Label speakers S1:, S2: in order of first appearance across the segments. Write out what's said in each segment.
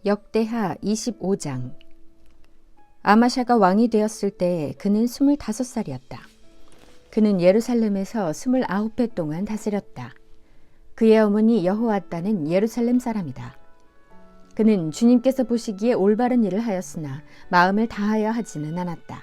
S1: 역대하 25장. 아마샤가 왕이 되었을 때 그는 25살이었다. 그는 예루살렘에서 29해 동안 다스렸다. 그의 어머니 여호아따는 예루살렘 사람이다. 그는 주님께서 보시기에 올바른 일을 하였으나 마음을 다하여 하지는 않았다.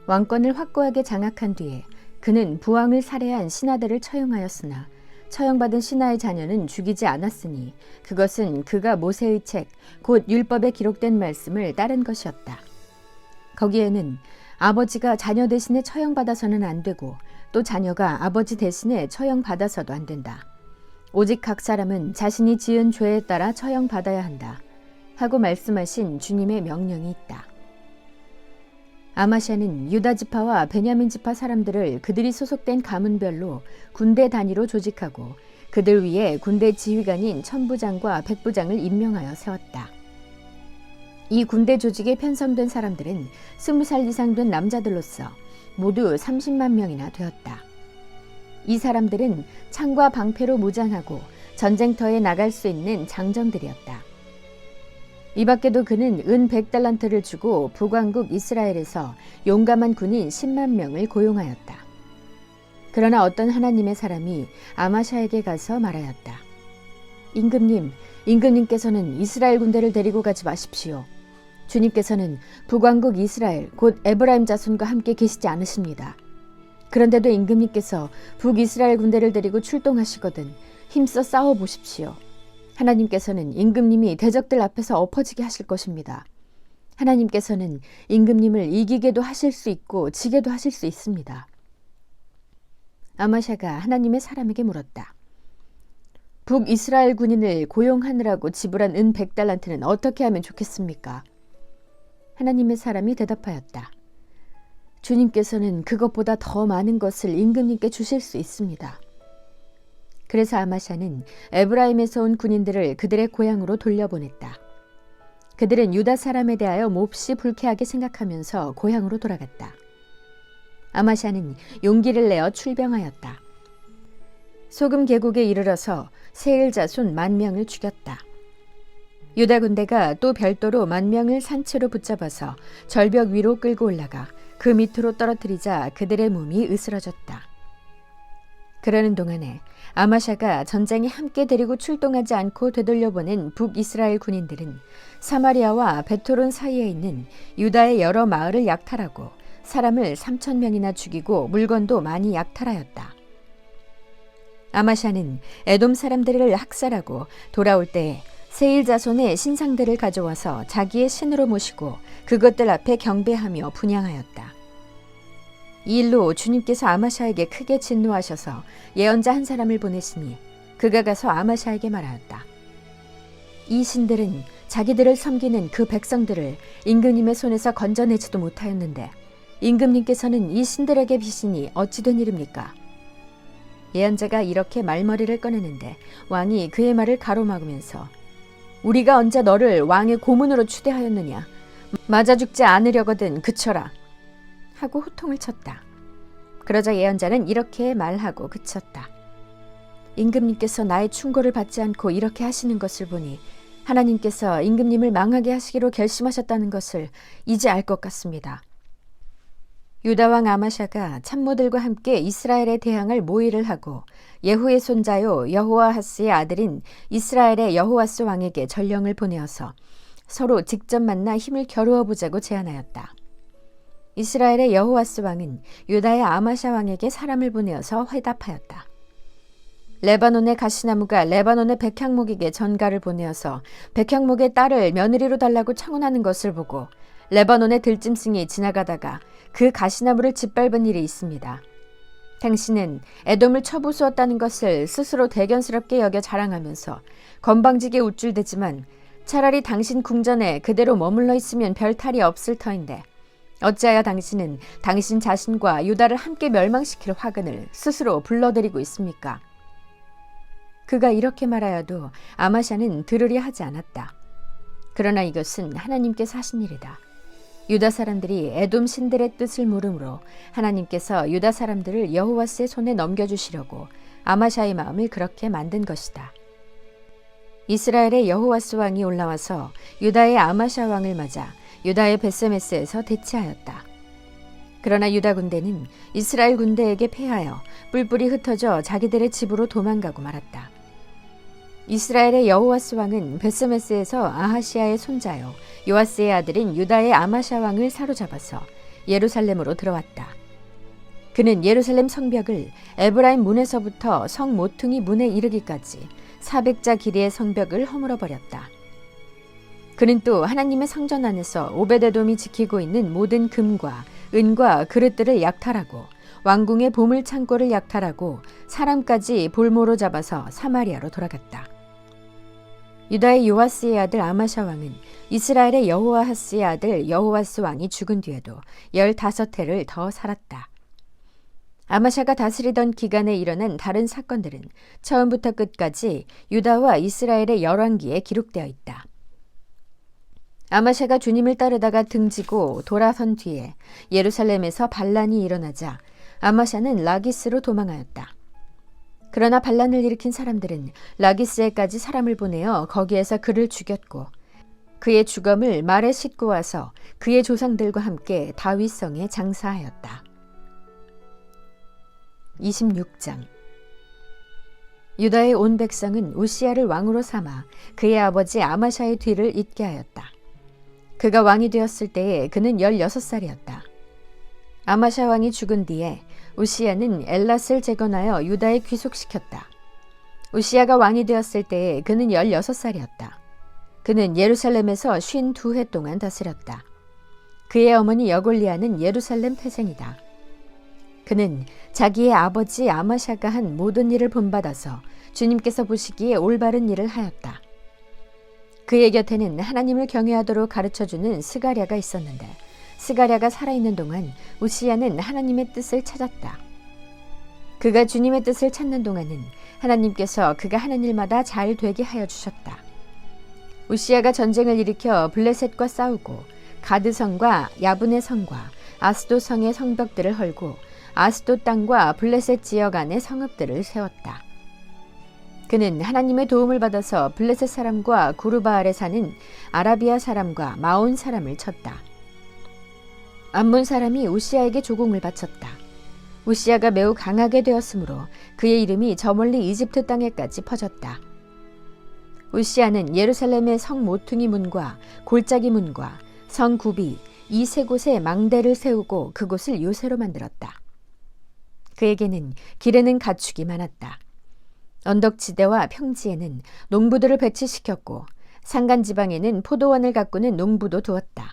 S1: 왕권을 확고하게 장악한 뒤에 그는 부왕을 살해한 신하들을 처형하였으나 처형받은 신하의 자녀는 죽이지 않았으니 그것은 그가 모세의 책, 곧 율법에 기록된 말씀을 따른 것이었다. 거기에는 아버지가 자녀 대신에 처형받아서는 안 되고 또 자녀가 아버지 대신에 처형받아서도 안 된다. 오직 각 사람은 자신이 지은 죄에 따라 처형받아야 한다 하고 말씀하신 주님의 명령이 있다. 아마샤는 유다 지파와 베냐민 지파 사람들을 그들이 소속된 가문별로 군대 단위로 조직하고 그들 위에 군대 지휘관인 천부장과 백부장을 임명하여 세웠다. 이 군대 조직에 편성된 사람들은 20살 이상 된 남자들로서 모두 30만 명이나 되었다. 이 사람들은 창과 방패로 무장하고 전쟁터에 나갈 수 있는 장정들이었다. 이 밖에도 그는 은 100달란트를 주고 북왕국 이스라엘에서 용감한 군인 10만 명을 고용하였다. 그러나 어떤 하나님의 사람이 아마샤에게 가서 말하였다. 임금님께서는 이스라엘 군대를 데리고 가지 마십시오. 주님께서는 북왕국 이스라엘 곧 에브라임 자손과 함께 계시지 않으십니다. 그런데도 임금님께서 북이스라엘 군대를 데리고 출동하시거든 힘써 싸워보십시오. 하나님께서는 임금님이 대적들 앞에서 엎어지게 하실 것입니다. 하나님께서는 임금님을 이기게도 하실 수 있고 지게도 하실 수 있습니다. 아마샤가 하나님의 사람에게 물었다. 북이스라엘 군인을 고용하느라고 지불한 은 100달란트는 어떻게 하면 좋겠습니까? 하나님의 사람이 대답하였다. 주님께서는 그것보다 더 많은 것을 임금님께 주실 수 있습니다. 그래서 아마샤는 에브라임에서 온 군인들을 그들의 고향으로 돌려보냈다. 그들은 유다 사람에 대하여 몹시 불쾌하게 생각하면서 고향으로 돌아갔다. 아마샤는 용기를 내어 출병하였다. 소금 계곡에 이르러서 세일 자손 10,000명을 죽였다. 유다 군대가 또 별도로 10,000명을 산채로 붙잡아서 절벽 위로 끌고 올라가 그 밑으로 떨어뜨리자 그들의 몸이 으스러졌다. 그러는 동안에 아마샤가 전쟁에 함께 데리고 출동하지 않고 되돌려보낸 북이스라엘 군인들은 사마리아와 베토론 사이에 있는 유다의 여러 마을을 약탈하고 사람을 3,000명이나 죽이고 물건도 많이 약탈하였다. 아마샤는 에돔 사람들을 학살하고 돌아올 때에 세일 자손의 신상들을 가져와서 자기의 신으로 모시고 그것들 앞에 경배하며 분향하였다. 이 일로 주님께서 아마샤에게 크게 진노하셔서 예언자 한 사람을 보내시니 그가 가서 아마샤에게 말하였다. 이 신들은 자기들을 섬기는 그 백성들을 임금님의 손에서 건져내지도 못하였는데 임금님께서는 이 신들에게 비시니 어찌 된 일입니까? 예언자가 이렇게 말머리를 꺼내는데 왕이 그의 말을 가로막으면서 우리가 언제 너를 왕의 고문으로 추대하였느냐? 맞아 죽지 않으려거든 그쳐라 하고 호통을 쳤다. 그러자 예언자는 이렇게 말하고 그쳤다. 임금님께서 나의 충고를 받지 않고 이렇게 하시는 것을 보니 하나님께서 임금님을 망하게 하시기로 결심하셨다는 것을 이제 알 것 같습니다. 유다 왕 아마샤가 참모들과 함께 이스라엘에 대항할 모의를 하고 예후의 손자요 여호아하스의 아들인 이스라엘의 여호아스 왕에게 전령을 보내어서 서로 직접 만나 힘을 겨루어 보자고 제안하였다. 이스라엘의 여호아스 왕은 유다의 아마샤 왕에게 사람을 보내어서 회답하였다. 레바논의 가시나무가 레바논의 백향목에게 전가를 보내어서 백향목의 딸을 며느리로 달라고 청혼하는 것을 보고 레바논의 들짐승이 지나가다가 그 가시나무를 짓밟은 일이 있습니다. 당신은 에돔을 쳐부수었다는 것을 스스로 대견스럽게 여겨 자랑하면서 건방지게 우쭐대지만 차라리 당신 궁전에 그대로 머물러 있으면 별 탈이 없을 터인데 어찌하여 당신은 당신 자신과 유다를 함께 멸망시킬 화근을 스스로 불러들이고 있습니까? 그가 이렇게 말하여도 아마샤는 들으려 하지 않았다. 그러나 이것은 하나님께서 하신 일이다. 유다 사람들이 에돔 신들의 뜻을 물음으로 하나님께서 유다 사람들을 여호와스의 손에 넘겨주시려고 아마샤의 마음을 그렇게 만든 것이다. 이스라엘의 여호와스 왕이 올라와서 유다의 아마샤 왕을 맞아 유다의 벳세메스에서 대치하였다. 그러나 유다 군대는 이스라엘 군대에게 패하여 뿔뿔이 흩어져 자기들의 집으로 도망가고 말았다. 이스라엘의 여호와스 왕은 벳세메스에서 아하시아의 손자요 요아스의 아들인 유다의 아마샤 왕을 사로잡아서 예루살렘으로 들어왔다. 그는 예루살렘 성벽을 에브라임 문에서부터 성 모퉁이 문에 이르기까지 400자 길이의 성벽을 허물어 버렸다. 그는 또 하나님의 성전 안에서 오베데돔이 지키고 있는 모든 금과 은과 그릇들을 약탈하고 왕궁의 보물 창고를 약탈하고 사람까지 볼모로 잡아서 사마리아로 돌아갔다. 유다의 요아스의 아들 아마샤 왕은 이스라엘의 여호아하스의 아들 여호와스 왕이 죽은 뒤에도 15해를 더 살았다. 아마샤가 다스리던 기간에 일어난 다른 사건들은 처음부터 끝까지 유다와 이스라엘의 열왕기에 기록되어 있다. 아마샤가 주님을 따르다가 등지고 돌아선 뒤에 예루살렘에서 반란이 일어나자 아마샤는 라기스로 도망하였다. 그러나 반란을 일으킨 사람들은 라기스에까지 사람을 보내어 거기에서 그를 죽였고 그의 주검을 말에 싣고 와서 그의 조상들과 함께 다윗성에 장사하였다. 26장. 유다의 온 백성은 우시야를 왕으로 삼아 그의 아버지 아마샤의 뒤를 잇게 하였다. 그가 왕이 되었을 때에 그는 16살이었다. 아마샤 왕이 죽은 뒤에 우시야는 엘랏을 재건하여 유다에 귀속시켰다. 우시야가 왕이 되었을 때에 그는 16살이었다. 그는 예루살렘에서 52해 동안 다스렸다. 그의 어머니 여골리아는 예루살렘 태생이다. 그는 자기의 아버지 아마샤가 한 모든 일을 본받아서 주님께서 보시기에 올바른 일을 하였다. 그의 곁에는 하나님을 경외하도록 가르쳐주는 스가랴가 있었는데 스가랴가 살아있는 동안 우시야는 하나님의 뜻을 찾았다. 그가 주님의 뜻을 찾는 동안은 하나님께서 그가 하는 일마다 잘 되게 하여 주셨다. 우시야가 전쟁을 일으켜 블레셋과 싸우고 가드성과 야분의 성과 아스돗 성의 성벽들을 헐고 아스돗 땅과 블레셋 지역 안에 성읍들을 세웠다. 그는 하나님의 도움을 받아서 블레셋 사람과 구르바알에 사는 아라비아 사람과 마온 사람을 쳤다. 암몬 사람이 우시야에게 조공을 바쳤다. 우시야가 매우 강하게 되었으므로 그의 이름이 저 멀리 이집트 땅에까지 퍼졌다. 우시야는 예루살렘의 성 모퉁이 문과 골짜기 문과 성 굽이 이 세 곳에 망대를 세우고 그곳을 요새로 만들었다. 그에게는 기르는 가축이 많았다. 언덕지대와 평지에는 농부들을 배치시켰고 산간지방에는 포도원을 가꾸는 농부도 두었다.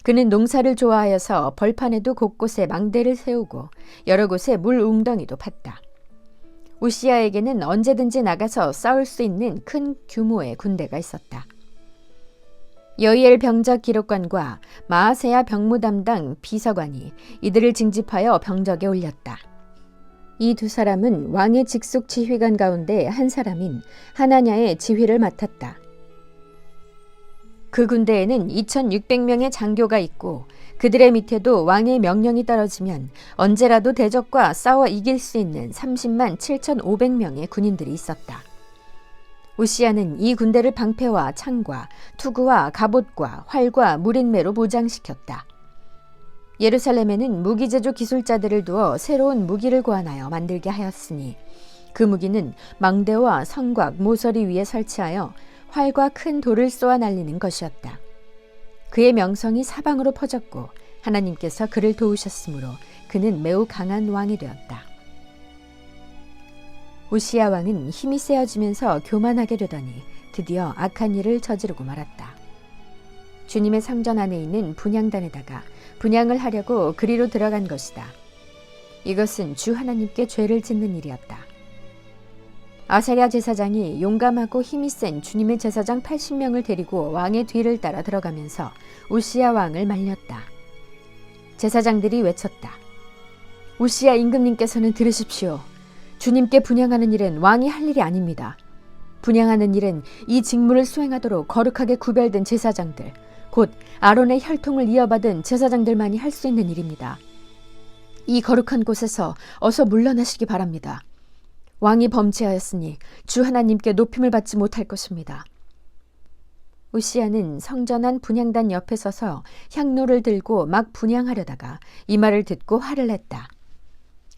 S1: 그는 농사를 좋아하여서 벌판에도 곳곳에 망대를 세우고 여러 곳에 물 웅덩이도 팠다. 우시야에게는 언제든지 나가서 싸울 수 있는 큰 규모의 군대가 있었다. 여이엘 병작 기록관과 마아세야 병무 담당 비서관이 이들을 징집하여 병적에 올렸다. 이 두 사람은 왕의 직속 지휘관 가운데 한 사람인 하나냐의 지휘를 맡았다. 그 군대에는 2600명의 장교가 있고 그들의 밑에도 왕의 명령이 떨어지면 언제라도 대적과 싸워 이길 수 있는 30만 7500명의 군인들이 있었다. 우시야는 이 군대를 방패와 창과 투구와 갑옷과 활과 무린매로 무장시켰다. 예루살렘에는 무기제조 기술자들을 두어 새로운 무기를 고안하여 만들게 하였으니 그 무기는 망대와 성곽, 모서리 위에 설치하여 활과 큰 돌을 쏘아 날리는 것이었다. 그의 명성이 사방으로 퍼졌고 하나님께서 그를 도우셨으므로 그는 매우 강한 왕이 되었다. 우시야 왕은 힘이 세어지면서 교만하게 되더니 드디어 악한 일을 저지르고 말았다. 주님의 성전 안에 있는 분향단에다가 분향을 하려고 그리로 들어간 것이다. 이것은 주 하나님께 죄를 짓는 일이었다. 아사랴 제사장이 용감하고 힘이 센 주님의 제사장 80명을 데리고 왕의 뒤를 따라 들어가면서 우시야 왕을 말렸다. 제사장들이 외쳤다. 우시야 임금님께서는 들으십시오. 주님께 분향하는 일은 왕이 할 일이 아닙니다. 분향하는 일은 이 직무를 수행하도록 거룩하게 구별된 제사장들, 곧 아론의 혈통을 이어받은 제사장들만이 할 수 있는 일입니다. 이 거룩한 곳에서 어서 물러나시기 바랍니다. 왕이 범죄하였으니 주 하나님께 높임을 받지 못할 것입니다. 우시야는 성전 안 분향단 옆에 서서 향로를 들고 막 분향하려다가 이 말을 듣고 화를 냈다.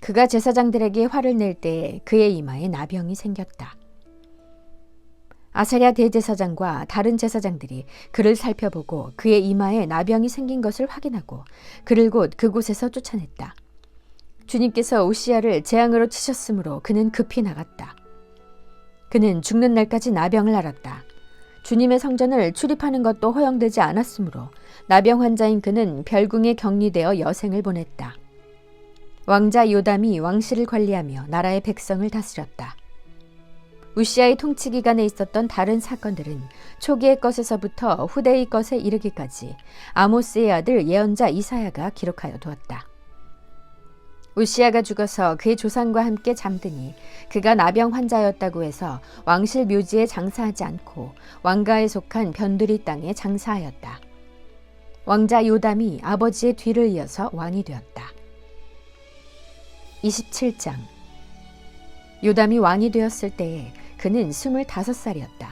S1: 그가 제사장들에게 화를 낼 때에 그의 이마에 나병이 생겼다. 아사랴 대제사장과 다른 제사장들이 그를 살펴보고 그의 이마에 나병이 생긴 것을 확인하고 그를 곧 그곳에서 쫓아냈다. 주님께서 우시야를 재앙으로 치셨으므로 그는 급히 나갔다. 그는 죽는 날까지 나병을 앓았다. 주님의 성전을 출입하는 것도 허용되지 않았으므로 나병 환자인 그는 별궁에 격리되어 여생을 보냈다. 왕자 요담이 왕실을 관리하며 나라의 백성을 다스렸다. 우시야의 통치 기간에 있었던 다른 사건들은 초기의 것에서부터 후대의 것에 이르기까지 아모스의 아들 예언자 이사야가 기록하여 두었다. 우시야가 죽어서 그의 조상과 함께 잠드니 그가 나병 환자였다고 해서 왕실 묘지에 장사하지 않고 왕가에 속한 변두리 땅에 장사하였다. 왕자 요담이 아버지의 뒤를 이어서 왕이 되었다. 27장. 요담이 왕이 되었을 때에 그는 25살이었다.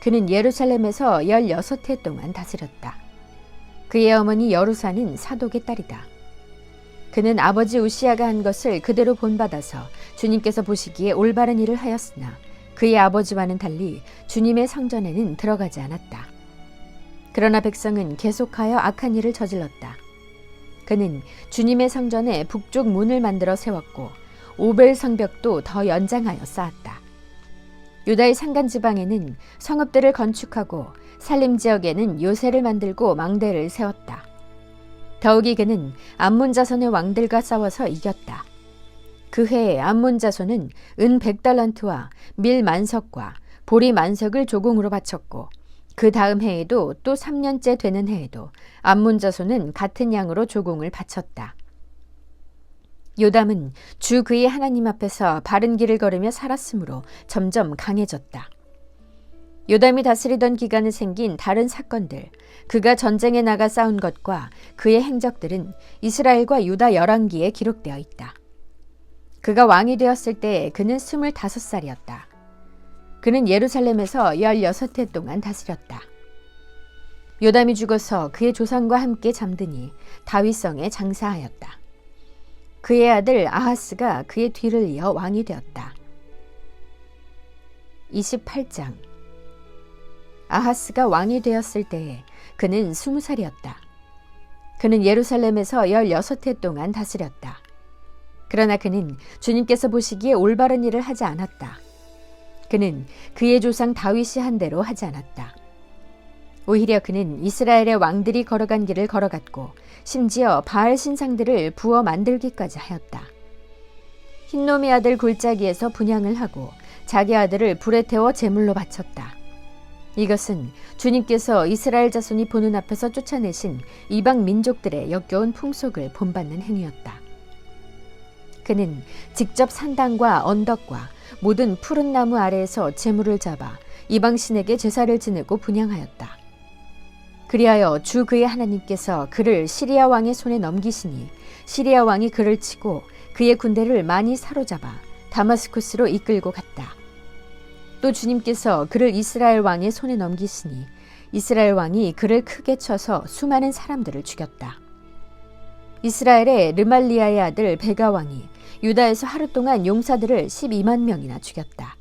S1: 그는 예루살렘에서 16해 동안 다스렸다. 그의 어머니 여루사는 사독의 딸이다. 그는 아버지 우시야가 한 것을 그대로 본받아서 주님께서 보시기에 올바른 일을 하였으나 그의 아버지와는 달리 주님의 성전에는 들어가지 않았다. 그러나 백성은 계속하여 악한 일을 저질렀다. 그는 주님의 성전에 북쪽 문을 만들어 세웠고 오벨 성벽도 더 연장하여 쌓았다. 유다의 산간지방에는 성읍들을 건축하고 살림 지역에는 요새를 만들고 망대를 세웠다. 더욱이 그는 암몬 자손의 왕들과 싸워서 이겼다. 그 해에 암몬 자손은 은 100달란트와 밀 만석과 보리 만석을 조공으로 바쳤고 그 다음 해에도 또 3년째 되는 해에도 암몬 자손은 같은 양으로 조공을 바쳤다. 요담은 주 그의 하나님 앞에서 바른 길을 걸으며 살았으므로 점점 강해졌다. 요담이 다스리던 기간에 생긴 다른 사건들, 그가 전쟁에 나가 싸운 것과 그의 행적들은 이스라엘과 유다 열왕기에 기록되어 있다. 그가 왕이 되었을 때 그는 25살이었다. 그는 예루살렘에서 16해 동안 다스렸다. 요담이 죽어서 그의 조상과 함께 잠드니 다윗성에 장사하였다. 그의 아들 아하스가 그의 뒤를 이어 왕이 되었다. 28장. 아하스가 왕이 되었을 때에 그는 20살이었다. 그는 예루살렘에서 16해 동안 다스렸다. 그러나 그는 주님께서 보시기에 올바른 일을 하지 않았다. 그는 그의 조상 다윗이 한 대로 하지 않았다. 오히려 그는 이스라엘의 왕들이 걸어간 길을 걸어갔고 심지어 바알 신상들을 부어 만들기까지 하였다. 흰놈의 아들 골짜기에서 분향을 하고 자기 아들을 불에 태워 제물로 바쳤다. 이것은 주님께서 이스라엘 자손이 보는 앞에서 쫓아내신 이방 민족들의 역겨운 풍속을 본받는 행위였다. 그는 직접 산당과 언덕과 모든 푸른 나무 아래에서 제물을 잡아 이방 신에게 제사를 지내고 분향하였다. 그리하여 주 그의 하나님께서 그를 시리아 왕의 손에 넘기시니 시리아 왕이 그를 치고 그의 군대를 많이 사로잡아 다마스쿠스로 이끌고 갔다. 또 주님께서 그를 이스라엘 왕의 손에 넘기시니 이스라엘 왕이 그를 크게 쳐서 수많은 사람들을 죽였다. 이스라엘의 르말리아의 아들 베가 왕이 유다에서 하루 동안 용사들을 12만 명이나 죽였다.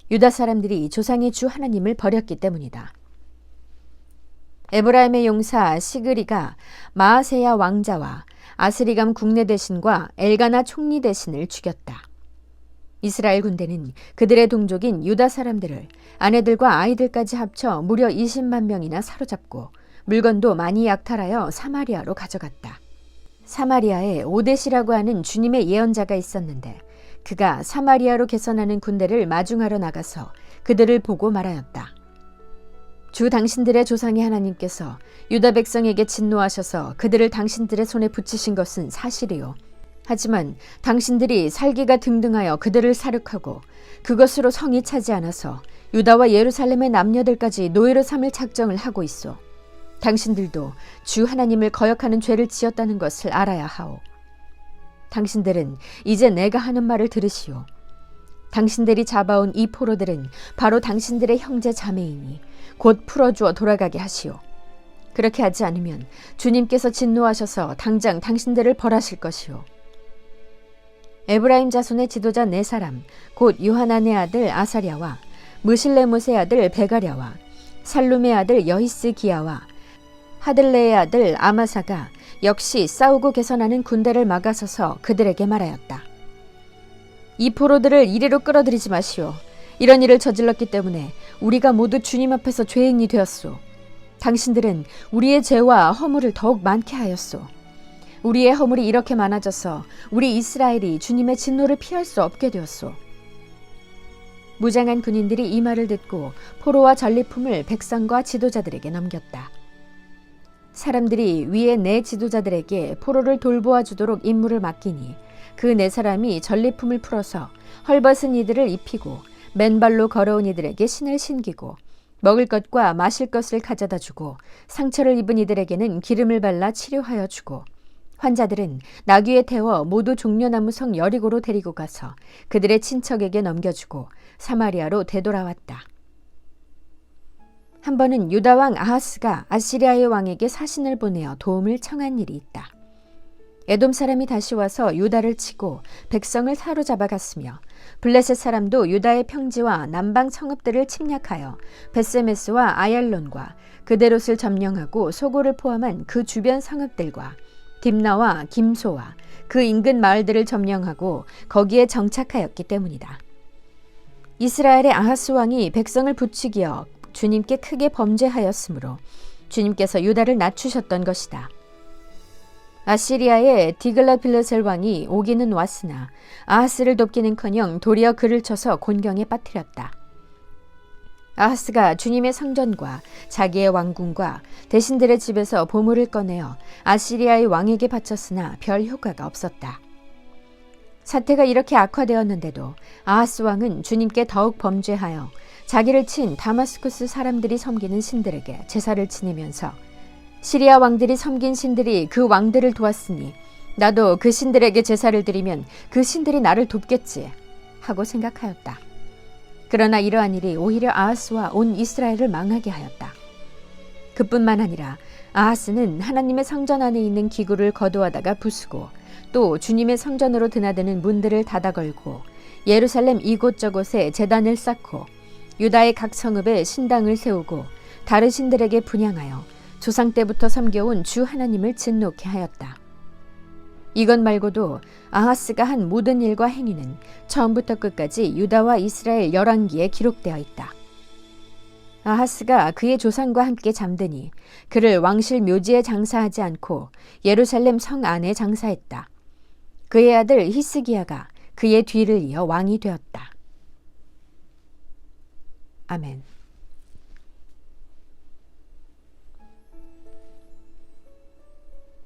S1: 유다 사람들이 조상의 주 하나님을 버렸기 때문이다. 에브라임의 용사 시그리가 마아세야 왕자와 아스리감 국내 대신과 엘가나 총리 대신을 죽였다. 이스라엘 군대는 그들의 동족인 유다 사람들을 아내들과 아이들까지 합쳐 무려 20만 명이나 사로잡고 물건도 많이 약탈하여 사마리아로 가져갔다. 사마리아에 오뎃이라고 하는 주님의 예언자가 있었는데 그가 사마리아로 개선하는 군대를 마중하러 나가서 그들을 보고 말하였다. 주 당신들의 조상의 하나님께서 유다 백성에게 진노하셔서 그들을 당신들의 손에 붙이신 것은 사실이요. 하지만 당신들이 살기가 등등하여 그들을 사륙하고 그것으로 성이 차지 않아서 유다와 예루살렘의 남녀들까지 노예로 삼을 작정을 하고 있어. 당신들도 주 하나님을 거역하는 죄를 지었다는 것을 알아야 하오. 당신들은 이제 내가 하는 말을 들으시오. 당신들이 잡아온 이 포로들은 바로 당신들의 형제 자매이니 곧 풀어주어 돌아가게 하시오. 그렇게 하지 않으면 주님께서 진노하셔서 당장 당신들을 벌하실 것이오. 에브라임 자손의 지도자 4사람, 곧 요하난의 아들 아사랴와 무실레못의 아들 베가랴와 살룸의 아들 여히스기야와 하들레의 아들 아마사가 역시 싸우고 개선하는 군대를 막아서서 그들에게 말하였다. 이 포로들을 이리로 끌어들이지 마시오. 이런 일을 저질렀기 때문에 우리가 모두 주님 앞에서 죄인이 되었소. 당신들은 우리의 죄와 허물을 더욱 많게 하였소. 우리의 허물이 이렇게 많아져서 우리 이스라엘이 주님의 진노를 피할 수 없게 되었소. 무장한 군인들이 이 말을 듣고 포로와 전리품을 백성과 지도자들에게 넘겼다. 사람들이 위에 4 지도자들에게 포로를 돌보아 주도록 임무를 맡기니 그 4사람이 전리품을 풀어서 헐벗은 이들을 입히고 맨발로 걸어온 이들에게 신을 신기고 먹을 것과 마실 것을 가져다 주고 상처를 입은 이들에게는 기름을 발라 치료하여 주고 환자들은 나귀에 태워 모두 종려나무 성 여리고로 데리고 가서 그들의 친척에게 넘겨주고 사마리아로 되돌아왔다. 한 번은 유다 왕 아하스가 아시리아의 왕에게 사신을 보내어 도움을 청한 일이 있다. 에돔 사람이 다시 와서 유다를 치고 백성을 사로잡아 갔으며 블레셋 사람도 유다의 평지와 남방 성읍들을 침략하여 베세메스와 아얄론과 그데롯을 점령하고 소고를 포함한 그 주변 성읍들과 딥나와 김소와 그 인근 마을들을 점령하고 거기에 정착하였기 때문이다. 이스라엘의 아하스 왕이 백성을 부추기어 주님께 크게 범죄하였으므로 주님께서 유다를 낮추셨던 것이다. 아시리아의 디글라빌레셀 왕이 오기는 왔으나 아하스를 돕기는커녕 도리어 그를 쳐서 곤경에 빠뜨렸다. 아하스가 주님의 성전과 자기의 왕궁과 대신들의 집에서 보물을 꺼내어 아시리아의 왕에게 바쳤으나 별 효과가 없었다. 사태가 이렇게 악화되었는데도 아하스 왕은 주님께 더욱 범죄하여 자기를 친 다마스쿠스 사람들이 섬기는 신들에게 제사를 지내면서 시리아 왕들이 섬긴 신들이 그 왕들을 도왔으니 나도 그 신들에게 제사를 드리면 그 신들이 나를 돕겠지 하고 생각하였다. 그러나 이러한 일이 오히려 아하스와 온 이스라엘을 망하게 하였다. 그뿐만 아니라 아하스는 하나님의 성전 안에 있는 기구를 거두어다가 부수고 또 주님의 성전으로 드나드는 문들을 닫아 걸고 예루살렘 이곳저곳에 제단을 쌓고 유다의 각 성읍에 신당을 세우고 다른 신들에게 분향하여 조상 때부터 섬겨온 주 하나님을 진노케 하였다. 이것 말고도 아하스가 한 모든 일과 행위는 처음부터 끝까지 유다와 이스라엘 열왕기에 기록되어 있다. 아하스가 그의 조상과 함께 잠드니 그를 왕실 묘지에 장사하지 않고 예루살렘 성 안에 장사했다. 그의 아들 히스기야가 그의 뒤를 이어 왕이 되었다. 아멘.